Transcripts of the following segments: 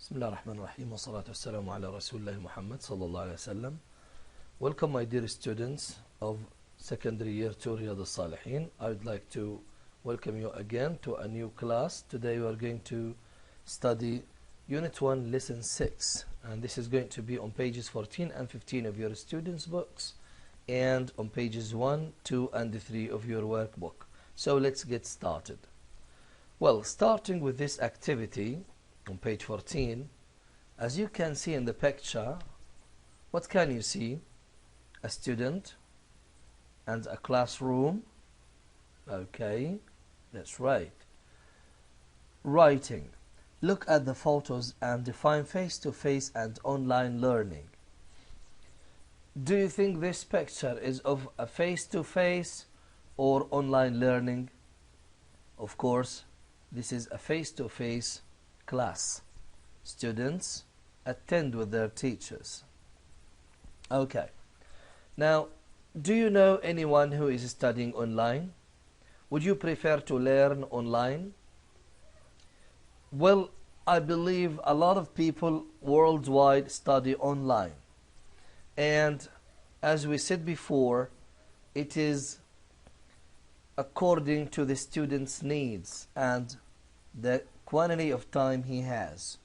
بسم الله الرحمن الرحيم والصلاة والسلام على رسول الله محمد صلى الله عليه وسلم. Welcome my dear students of secondary year 2 Riyadh al-Salihin. I would like to welcome you again to a new class. Today we are going to study Unit 1 Lesson 6, and this is going to be on pages 14 and 15 of your students' books and on pages 1, 2 and 3 of your workbook. So let's get started. Well, starting with this activity on page 14, as you can see in the picture, what can you see? A student and a classroom. Okay, that's right. Writing. Look at the photos and define face-to-face and online learning. Do you think this picture is of a face-to-face or online learning? Of course, this is a face-to-face class. Students attend with their teachers. Okay. Now, do you know anyone who is studying online? Would you prefer to learn online? Well, I believe a lot of people worldwide study online. And as we said before, it is according to the student's needs and the quantity of time he has.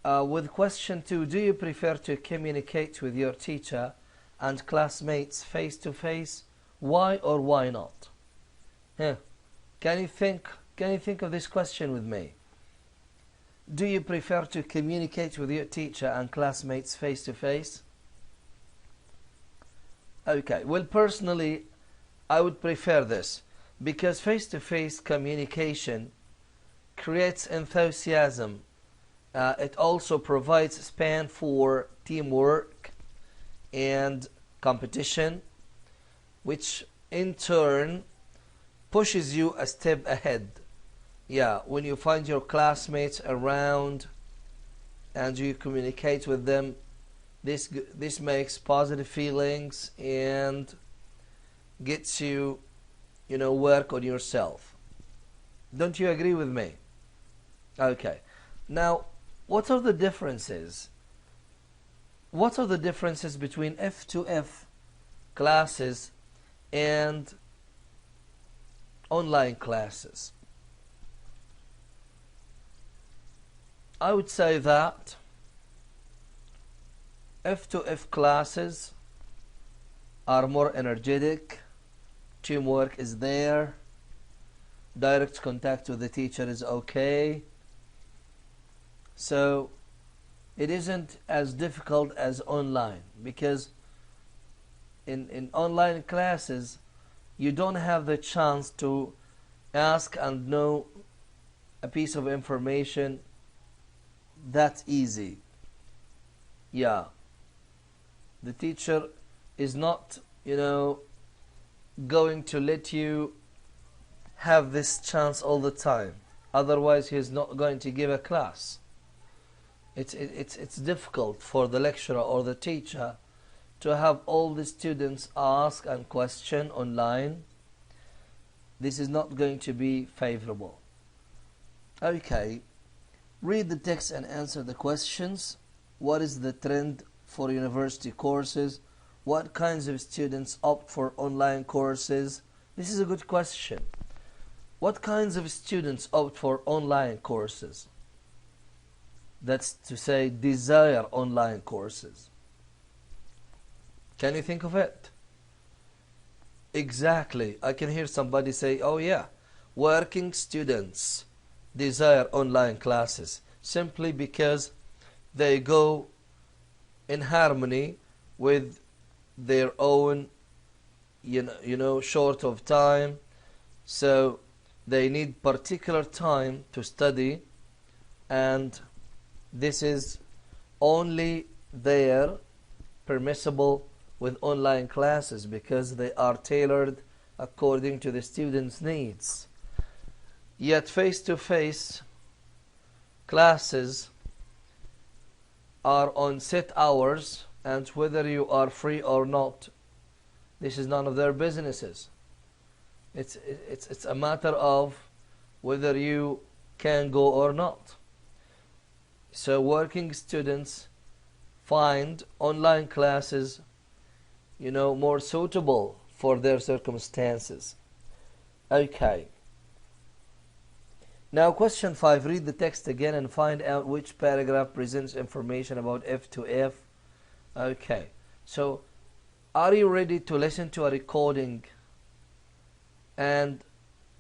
With question 2, do you prefer to communicate with your teacher and classmates face to face? Why or why not? Can you think of this question with me? Do you prefer to communicate with your teacher and classmates face to face? Okay, well, personally, I would prefer this because face to face communication creates enthusiasm. It also provides span for teamwork and competition, which in turn pushes you a step ahead. Yeah, when you find your classmates around and you communicate with them, this makes positive feelings and gets you, work on yourself. Don't you agree with me? Okay. Now, what are the differences? What are the differences between F2F classes and online classes? I would say that F2F classes are more energetic, teamwork is there, direct contact with the teacher is okay. So it isn't as difficult as online, because in online classes you don't have the chance to ask and know a piece of information that easy. Yeah, the teacher is not going to let you have this chance all the time, otherwise he's not going to give a class. It's difficult for the lecturer or the teacher to have all the students ask and question online. This is not going to be favorable. Okay, read the text and answer the questions. What is the trend for university courses? What kinds of students opt for online courses? This is a good question. What kinds of students opt for online courses? That's to say, desire online courses. Can you think of it? Exactly. I can hear somebody say, oh yeah, working students desire online classes simply because they go in harmony with their own, short of time. So they need particular time to study, and this is only there permissible with online classes because they are tailored according to the students' needs. Yet face-to-face classes are on set hours, and whether you are free or not, this is none of their businesses. It's a matter of whether you can go or not. So working students find online classes, more suitable for their circumstances. Okay. Now question 5, read the text again and find out which paragraph presents information about F2F. Okay. So are you ready to listen to a recording and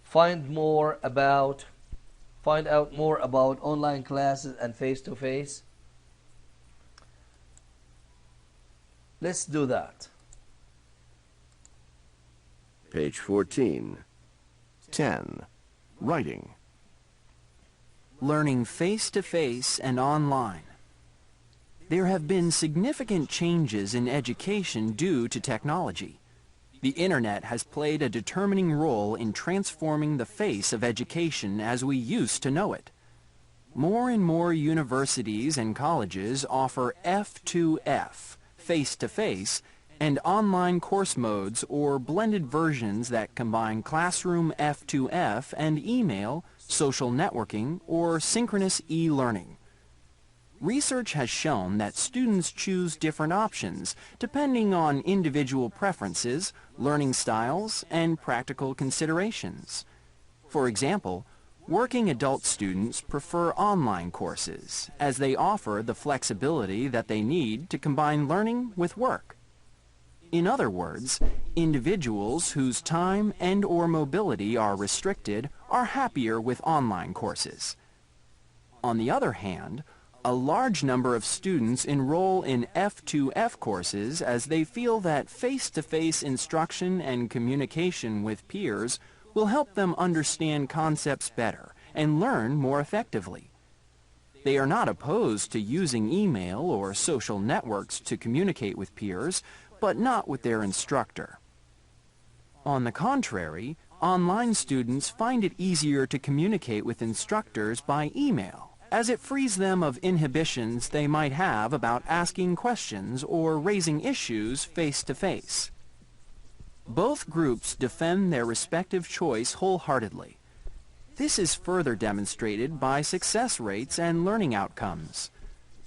find out more about online classes and face-to-face? Let's do that. Page 14. 10. Writing. Learning face-to-face and online. There have been significant changes in education due to technology. The Internet has played a determining role in transforming the face of education as we used to know it. More and more universities and colleges offer F2F, face-to-face, and online course modes or blended versions that combine classroom F2F and email, social networking, or synchronous e-learning. Research has shown that students choose different options depending on individual preferences, learning styles, and practical considerations. For example, working adult students prefer online courses as they offer the flexibility that they need to combine learning with work. In other words, individuals whose time and/or mobility are restricted are happier with online courses. On the other hand, a large number of students enroll in F2F courses as they feel that face-to-face instruction and communication with peers will help them understand concepts better and learn more effectively. They are not opposed to using email or social networks to communicate with peers, but not with their instructor. On the contrary, online students find it easier to communicate with instructors by email, as it frees them of inhibitions they might have about asking questions or raising issues face-to-face. Both groups defend their respective choice wholeheartedly. This is further demonstrated by success rates and learning outcomes.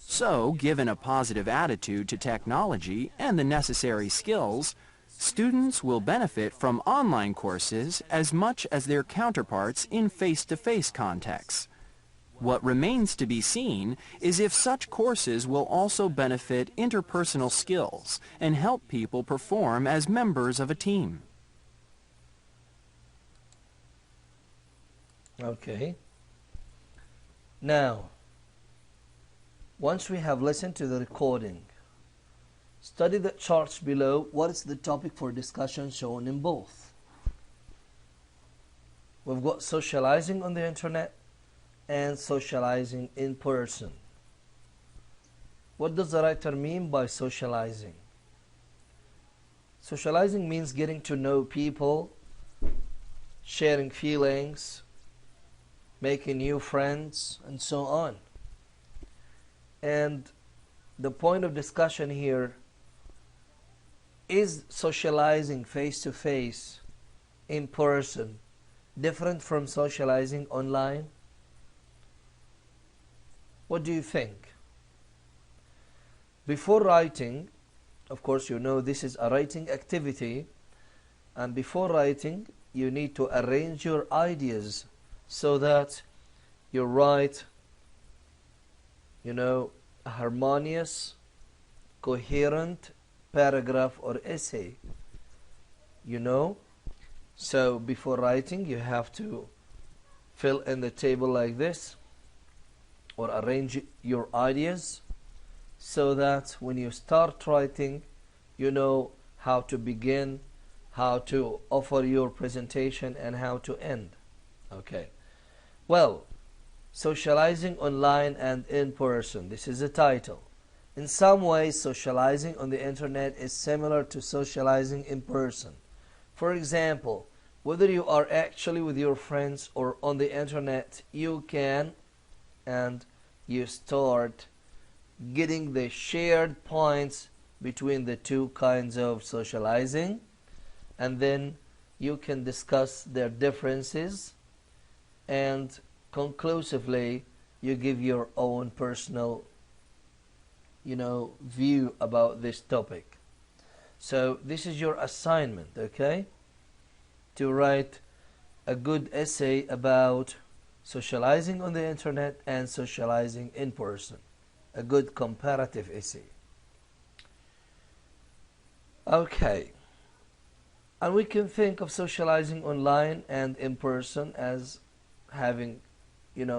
So, given a positive attitude to technology and the necessary skills, students will benefit from online courses as much as their counterparts in face-to-face contexts. What remains to be seen is if such courses will also benefit interpersonal skills and help people perform as members of a team. Okay. Now, once we have listened to the recording, study the charts below. What is the topic for discussion shown in both? We've got socializing on the internet and socializing in person. What does the writer mean by socializing? Socializing means getting to know people, sharing feelings, making new friends, and so on. And the point of discussion here is socializing face-to-face in person different from socializing online? What do you think? Before writing, of course you know this is a writing activity, and before writing you need to arrange your ideas so that you write, a harmonious, coherent paragraph or essay. So before writing you have to fill in the table like this, or arrange your ideas so that when you start writing you know how to begin, how to offer your presentation, and how to end. Okay. Well, socializing online and in person. This is the title. In some ways, socializing on the internet is similar to socializing in person. For example, whether you are actually with your friends or on the internet, you can and you start getting the shared points between the two kinds of socializing, and then you can discuss their differences and conclusively you give your own personal, view about this topic. So this is your assignment, okay? To write a good essay about socializing on the internet and socializing in person. A good comparative essay. Okay. And we can think of socializing online and in person as having,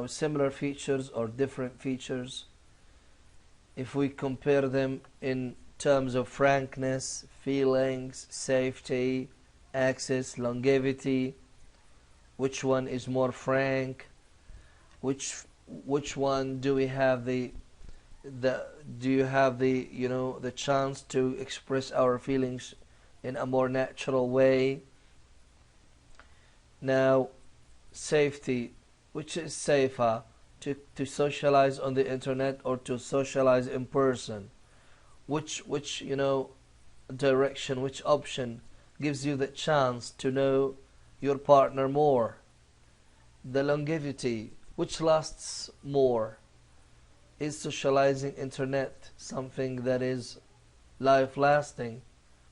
similar features or different features. If we compare them in terms of frankness, feelings, safety, access, longevity, which one is more frank, which one do we have the chance to express our feelings in a more natural way. Now, safety, which is safer, to socialize on the internet or to socialize in person? Which direction, which option gives you the chance to know your partner more? The longevity, which lasts more? Is socializing internet something that is life lasting,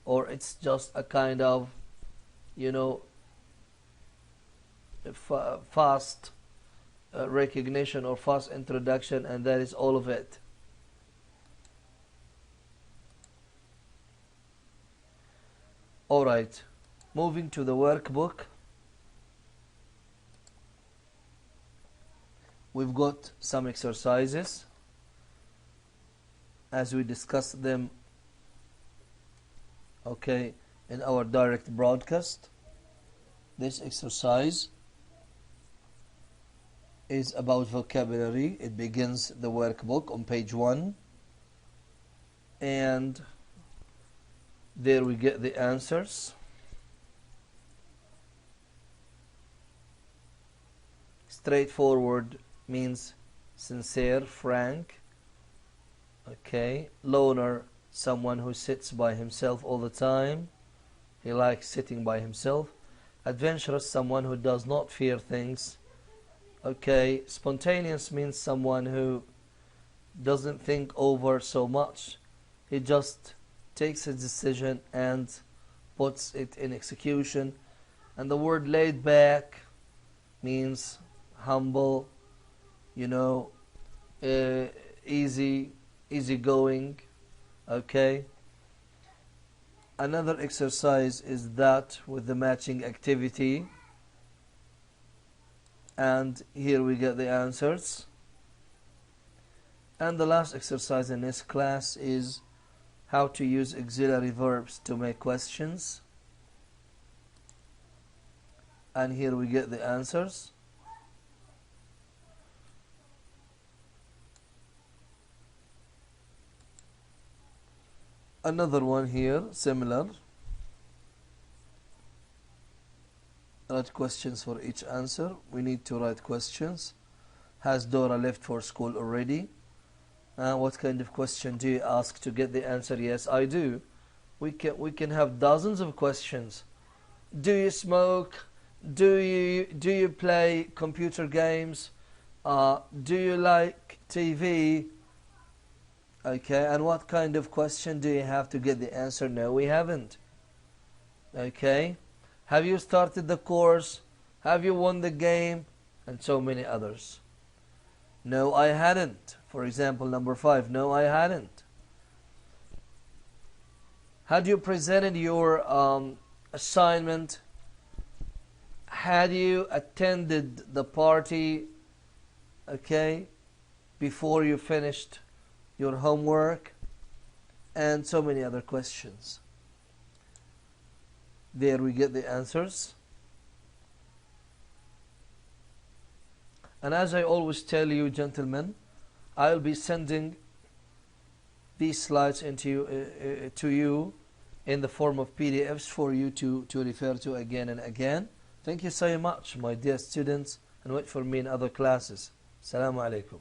or it's just a kind of fast recognition or fast introduction, and that is all of it? Alright, moving to the workbook. We've got some exercises as we discussed them, okay, in our direct broadcast. This exercise is about vocabulary. It begins the workbook on page 1, and there we get the answers. Straightforward means sincere, frank. Okay. Loner, someone who sits by himself all the time. He likes sitting by himself. Adventurous, someone who does not fear things. Okay. Spontaneous means someone who doesn't think over so much. He just takes a decision and puts it in execution. And the word laid back means humble, easy going. Okay. Another exercise is that with the matching activity, and here we get the answers. And the last exercise in this class is how to use auxiliary verbs to make questions, and here we get the answers. Another one here, similar. Write questions for each answer. We need to write questions. Has Dora left for school already? What kind of question do you ask to get the answer? Yes, I do. We can have dozens of questions. Do you smoke? Do you play computer games? Do you like TV? Okay, and what kind of question do you have to get the answer? No, we haven't. Okay, have you started the course? Have you won the game? And so many others. No, I hadn't. For example, number 5, no, I hadn't. Had you presented your assignment? Had you attended the party, okay, before you finished your homework? And so many other questions. There we get the answers. And as I always tell you, gentlemen, I'll be sending these slides to you in the form of PDFs for you to refer to again and again. Thank you so much, my dear students, and wait for me in other classes. Assalamu alaikum.